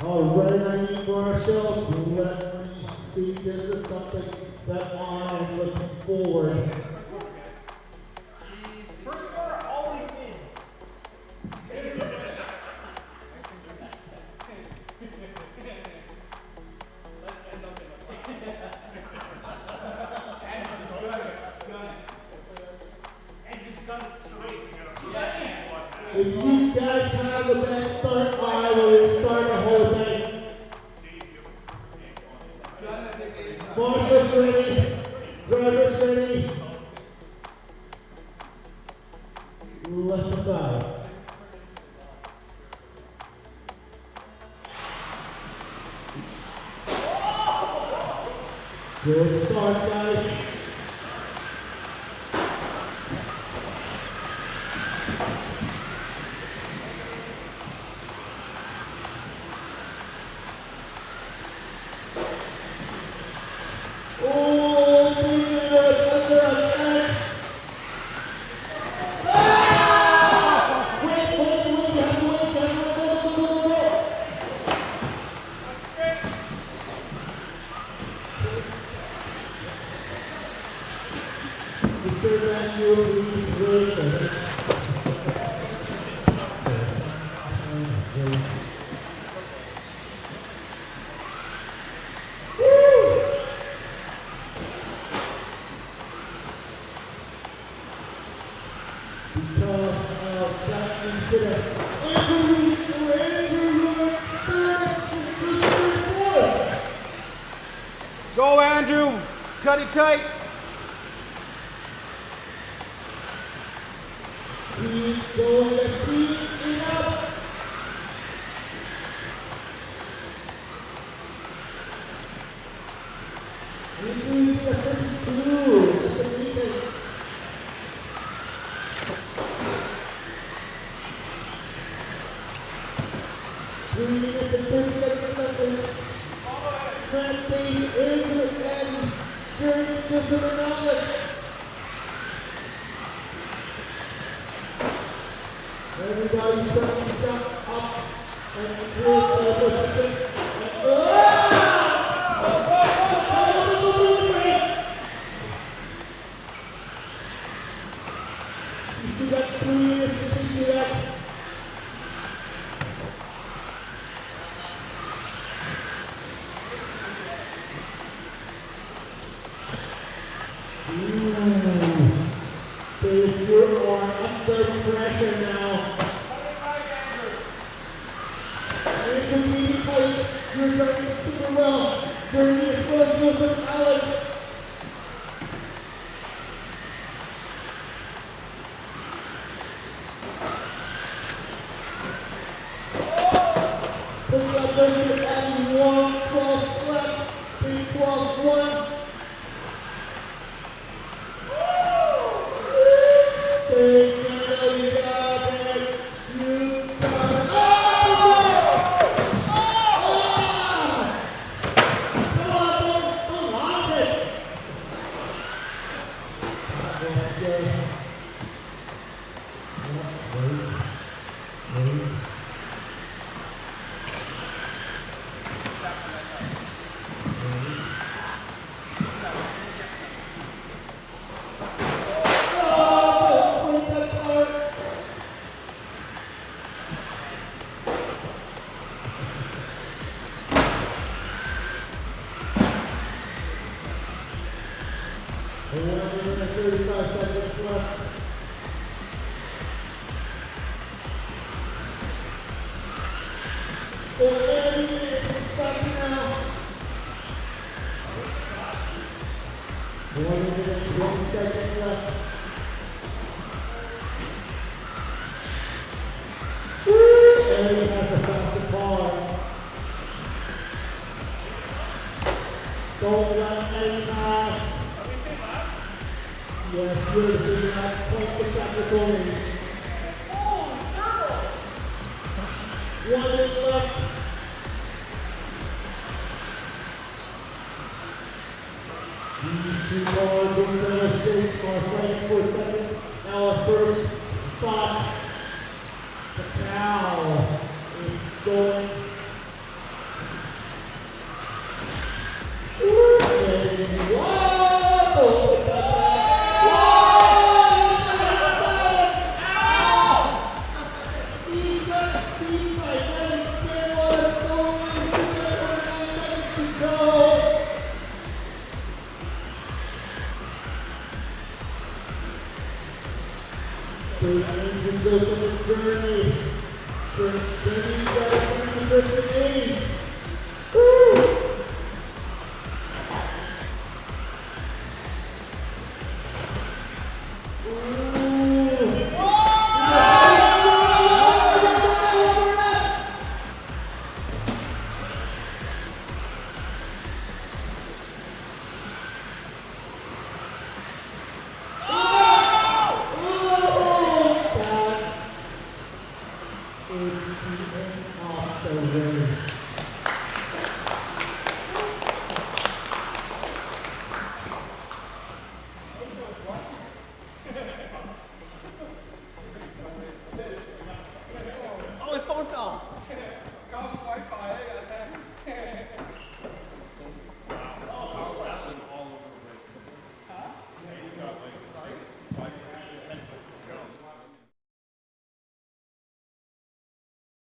Alright, I need for ourselves. Let me see. This is something that I am looking forward. First score always wins. Let's end up in a fight. And just got it straight. If you guys have a bad start, I will start the whole thing. Marshals ready, drivers ready. Let's go. Good start, guys. Go, Andrew. Cut it tight. Keep going, let's keep it up. Andrew, the 32. That's amazing. Three minutes and 30 seconds left. Friendly, Andrew, and journey to the knowledge. Everybody's starting to jump up and through the position. You see that 3 minutes, you see that? If you are under pressure now, and communicate, you're doing super well. Journey is going to go with Alex. Put that journey at 1:12 left, 3:12:1. Don't run any pass. Yes, good. Do not point the secretary. 1 minute left. These two cars in the state are fighting for second. Now our first spot. The cow is going. Off the race.